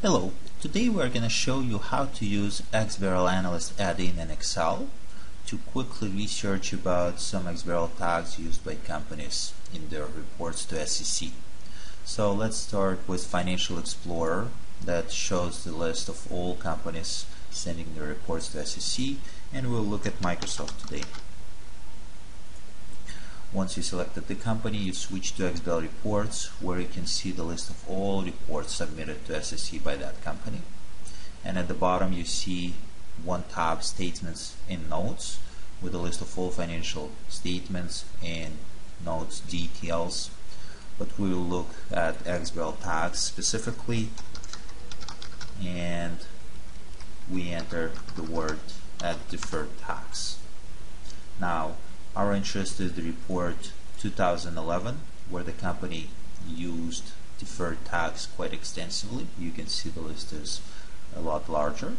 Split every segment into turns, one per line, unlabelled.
Hello, today we're going to show you how to use XBRLAnalyst add-in in Excel to quickly research about some XBRL tags used by companies in their reports to SEC. So let's start with Financial Explorer that shows the list of all companies sending their reports to SEC, and we'll look at Microsoft today. Once you selected the company, you switch to XBRL Reports, where you can see the list of all reports submitted to SEC by that company. And at the bottom you see one tab, Statements and Notes, with a list of all financial statements and notes details. But we will look at XBRL tags specifically, and we enter the word at deferred tax. Now, our interest is the report 2011, where the company used deferred tax quite extensively. You can see the list is a lot larger,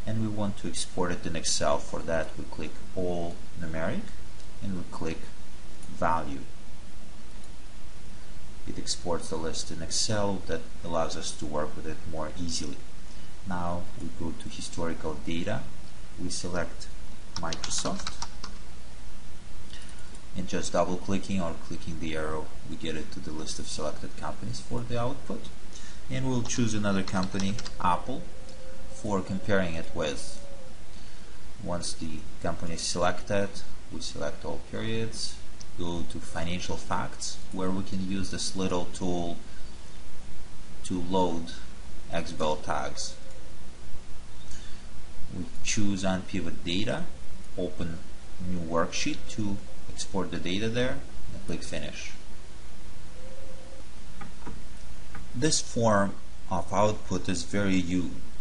and we want to export it in Excel. For that, we click All Numeric and we click Value. It exports the list in Excel. That allows us to work with it more easily. Now we go to Historical Data, we select Microsoft, and just double clicking or clicking the arrow, we get it to the list of selected companies for the output. And we'll choose another company, Apple, for comparing it with. Once the company is selected, we select all periods, go to Financial Facts, where we can use this little tool to load XBRL tags. We choose Unpivot Data, open new worksheet to export the data there, and click Finish. This form of output is very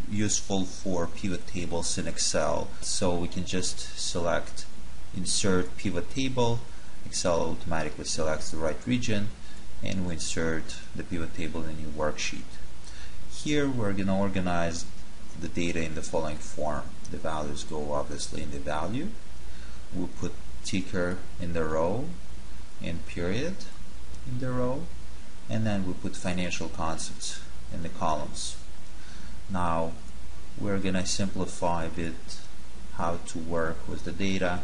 useful for pivot tables in Excel. So we can just select Insert Pivot Table. Excel automatically selects the right region, and we insert the pivot table in a new worksheet. Here we're going to organize the data in the following form. The values go obviously in the value. We'll put ticker in the row and period in the row, and then we put financial concepts in the columns. Now we're going to simplify a bit how to work with the data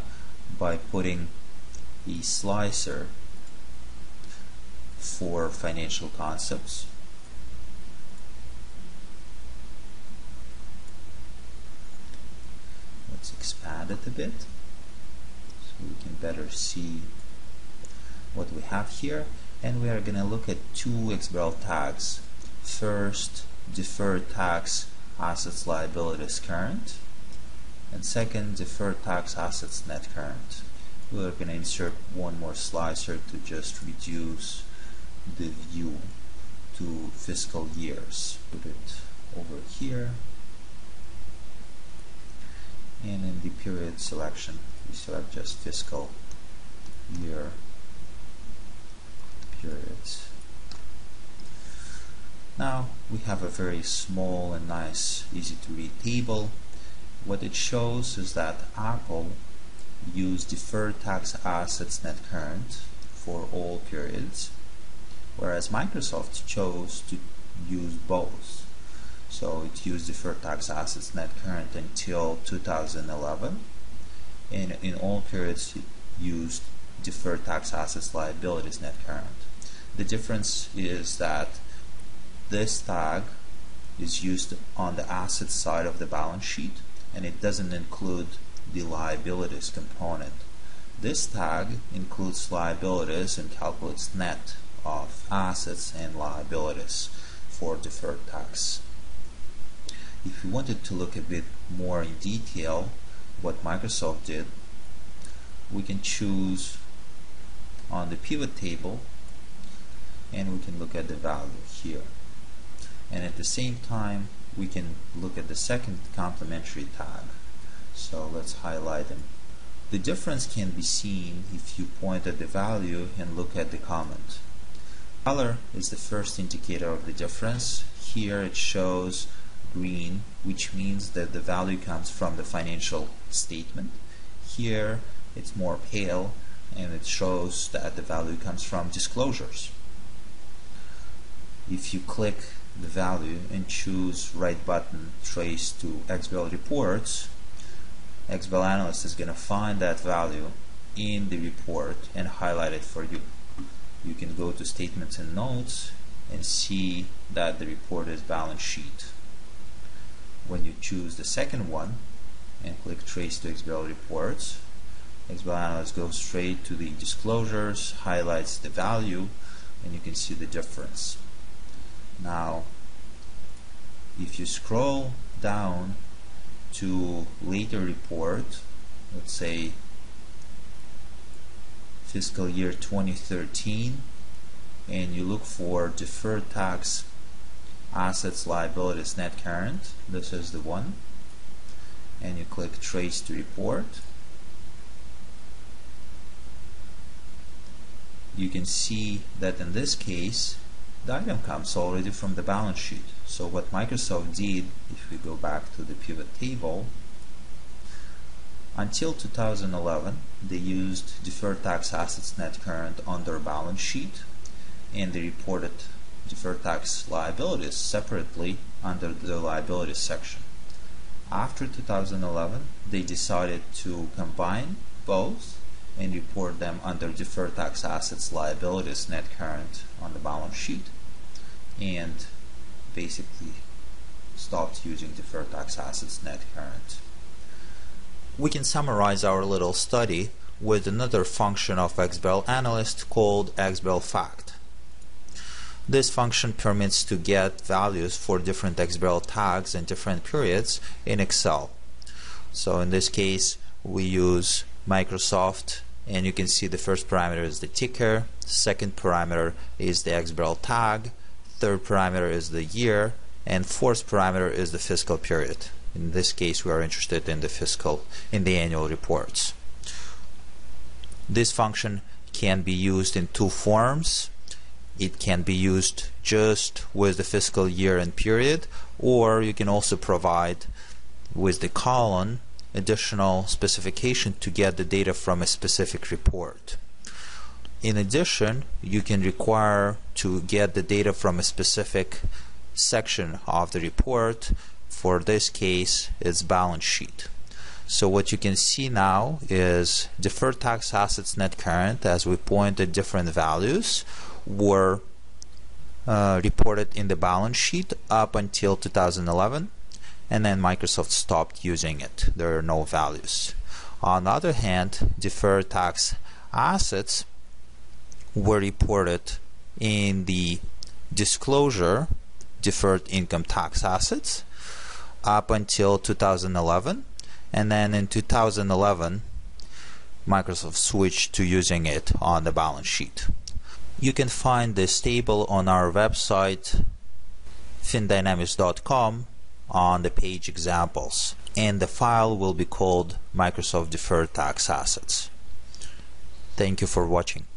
by putting the slicer for financial concepts. Let's expand it a bit so we can better see what we have here. And we are going to look at two XBRL tags. First, Deferred Tax Assets Liabilities Current, and second, Deferred Tax Assets Net Current. We are going to insert one more slicer to just reduce the view to fiscal years. Put it over here, and in the period selection we select just fiscal year periods. Now we have a very small and nice, easy to read table. What it shows is that Apple used Deferred Tax Assets Net Current for all periods, whereas Microsoft chose to use both. So it used Deferred Tax Assets Net Current until 2011, and in all periods it used Deferred Tax Assets Liabilities Net Current. The difference is that this tag is used on the asset side of the balance sheet, and it doesn't include the liabilities component. This tag includes liabilities and calculates net of assets and liabilities for deferred tax. If you wanted to look a bit more in detail what Microsoft did, we can choose on the pivot table and we can look at the value here. And at the same time we can look at the second complementary tag. So let's highlight them. The difference can be seen if you point at the value and look at the comment. Color is the first indicator of the difference. Here it shows green, which means that the value comes from the financial statement. Here it's more pale, and it shows that the value comes from disclosures. if you click the value and choose right button trace to XBRL reports, XBRLAnalyst is going to find that value in the report and highlight it for you. You can go to statements and notes and see that the report is balance sheet. When you choose the second one and click trace to XBRL reports, XBRLAnalyst goes straight to the disclosures, highlights the value, and you can see the difference. Now, if you scroll down to later report, let's say fiscal year 2013, and you look for deferred tax assets liabilities net current, this is the one, and you click trace to report, you can see that in this case the item comes already from the balance sheet. So what Microsoft did, if we go back to the pivot table, until 2011 they used deferred tax assets net current on their balance sheet, and they reported deferred tax liabilities separately under the liabilities section. After 2011 they decided to combine both and report them under deferred tax assets liabilities net current on the balance sheet, and basically stopped using deferred tax assets net current. We can summarize our little study with another function of XBRLAnalyst called XBRLFact. This function permits to get values for different XBRL tags and different periods in Excel. So in this case we use Microsoft, and you can see the first parameter is the ticker, second parameter is the XBRL tag, third parameter is the year, and fourth parameter is the fiscal period. In this case we are interested in the annual reports. This function can be used in two forms. It can be used just with the fiscal year and period, or you can also provide with the column additional specification to get the data from a specific report. In addition, you can require to get the data from a specific section of the report. For this case, it's balance sheet. So what you can see now is deferred tax assets net current, as we pointed different values, were reported in the balance sheet up until 2011, and then Microsoft stopped using it. There are no values. On the other hand, deferred tax assets were reported in the disclosure deferred income tax assets up until 2011, and then in 2011 Microsoft switched to using it on the balance sheet. You can find this table on our website findynamics.com on the page examples, and the file will be called Microsoft Deferred Tax Assets. Thank you for watching.